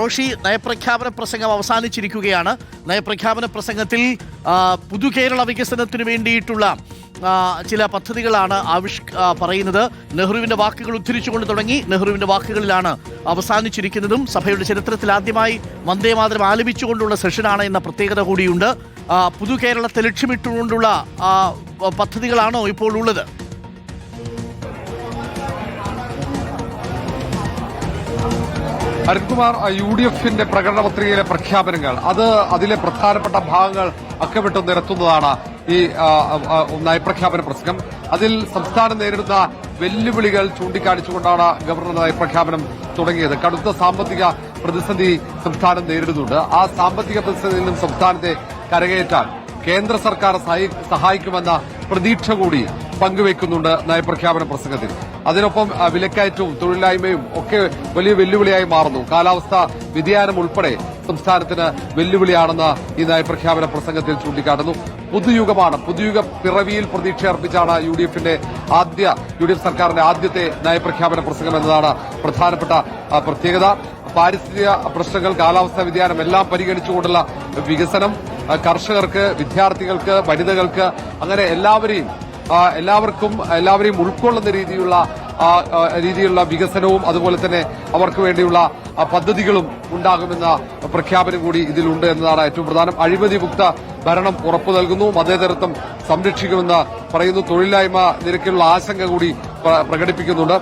റോഷി, നയപ്രഖ്യാപന പ്രസംഗം അവസാനിച്ചിരിക്കുകയാണ്. നയപ്രഖ്യാപന പ്രസംഗത്തിൽ പുതുകേരള വികസനത്തിനു വേണ്ടിയിട്ടുള്ള ചില പദ്ധതികളാണ് പറയുന്നത്. നെഹ്റുവിന്റെ വാക്കുകൾ ഉദ്ധരിച്ചുകൊണ്ട് തുടങ്ങി. നെഹ്റുവിന്റെ വാക്കുകളിലാണ് അവസാനിച്ചിരിക്കുന്നതും. സഭയുടെ ചരിത്രത്തിൽ ആദ്യമായി വന്ദേമാതരം ആലപിച്ചുകൊണ്ടുള്ള സെഷനാണ് എന്ന പ്രത്യേകത കൂടിയുണ്ട്. പുതുകേരളത്തെ ലക്ഷ്യമിട്ടുകൊണ്ടുള്ള പദ്ധതികളാണോ ഇപ്പോൾ ഉള്ളത്? അരുൺകുമാർ, UDFന്റെ പ്രകടന പത്രികയിലെ പ്രഖ്യാപനങ്ങൾ അതിലെ പ്രധാനപ്പെട്ട ഭാഗങ്ങൾ അക്കമിട്ട് നിരത്തുന്നതാണ് ഈ നയപ്രഖ്യാപന പ്രസംഗം. അതിൽ സംസ്ഥാനം നേരിടുന്ന വെല്ലുവിളികൾ ചൂണ്ടിക്കാണിച്ചുകൊണ്ടാണ് ഗവർണർ നയപ്രഖ്യാപനം തുടങ്ങിയത്. കടുത്ത സാമ്പത്തിക പ്രതിസന്ധി സംസ്ഥാനം നേരിടുന്നുണ്ട്. ആ സാമ്പത്തിക പ്രതിസന്ധിയിൽ നിന്നും സംസ്ഥാനത്തെ കരകയറ്റാൻ കേന്ദ്ര സർക്കാർ സഹായിക്കുമെന്ന പ്രതീക്ഷ കൂടി പങ്കുവെക്കുന്നുണ്ട് നയപ്രഖ്യാപന പ്രസംഗത്തിൽ. അതിനൊപ്പം വിലക്കയറ്റവും തൊഴിലില്ലായ്മയും ഒക്കെ വലിയ വെല്ലുവിളിയായി മാറുന്നു. കാലാവസ്ഥാ വ്യതിയാനം ഉൾപ്പെടെ സംസ്ഥാനത്തിന് വെല്ലുവിളിയാണെന്ന് ഈ നയപ്രഖ്യാപന പ്രസംഗത്തിൽ ചൂണ്ടിക്കാട്ടുന്നു. പുതുയുഗമാണ്. പുതുയുഗ പിറവിയിൽ പ്രതീക്ഷയർപ്പിച്ചാണ് UDF സർക്കാരിന്റെ ആദ്യത്തെ നയപ്രഖ്യാപന പ്രസംഗം എന്നതാണ് പ്രധാനപ്പെട്ട പ്രത്യേകത. പാരിസ്ഥിതിക പ്രശ്നങ്ങൾ, കാലാവസ്ഥാ വ്യതിയാനം എല്ലാം പരിഗണിച്ചുകൊണ്ടുള്ള വികസനം, കർഷകർക്ക്, വിദ്യാർത്ഥികൾക്ക്, വനിതകൾക്ക്, അങ്ങനെ എല്ലാവരെയും ഉൾക്കൊള്ളുന്ന രീതിയിലുള്ള വികസനവും അതുപോലെ തന്നെ അവർക്ക് വേണ്ടിയുള്ള പദ്ധതികളും ഉണ്ടാകുമെന്ന പ്രഖ്യാപനം കൂടി ഇതിലുണ്ട് എന്നതാണ് ഏറ്റവും പ്രധാനം. അഴിമതിമുക്ത ഭരണം ഉറപ്പു നൽകുന്നു, മതേതരത്വം സംരക്ഷിക്കുമെന്ന് പറയുന്നു, തൊഴിലില്ലായ്മ നിരക്കിലുള്ള ആശങ്ക കൂടി പ്രകടിപ്പിക്കുന്നുണ്ട്.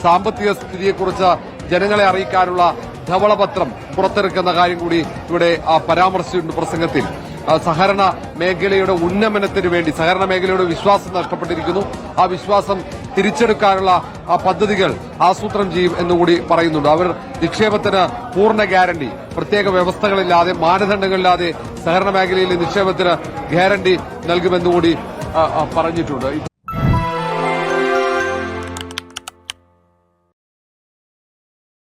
സാമ്പത്തിക സ്ഥിതിയെക്കുറിച്ച് ജനങ്ങളെ അറിയിക്കാനുള്ള ധവളപത്രം പുറത്തിറക്കുന്ന കാര്യം കൂടി ഇവിടെ പരാമർശിച്ചിട്ടുണ്ട് പ്രസംഗത്തിൽ. സഹകരണ മേഖലയുടെ ഉന്നമനത്തിന് വേണ്ടി സഹകരണ മേഖലയുടെ വിശ്വാസം നഷ്ടപ്പെട്ടിരിക്കുന്നു. ആ വിശ്വാസം തിരിച്ചെടുക്കാനുള്ള പദ്ധതികൾ ആസൂത്രണം ചെയ്യും എന്നുകൂടി പറയുന്നുണ്ട്. അവർ നിക്ഷേപത്തിന് പൂർണ്ണ ഗ്യാരണ്ടി, പ്രത്യേക വ്യവസ്ഥകളില്ലാതെ, മാനദണ്ഡങ്ങളില്ലാതെ സഹകരണ മേഖലയിലെ നിക്ഷേപത്തിന് ഗ്യാരണ്ടി നൽകുമെന്നുകൂടി പറഞ്ഞിട്ടുണ്ട്.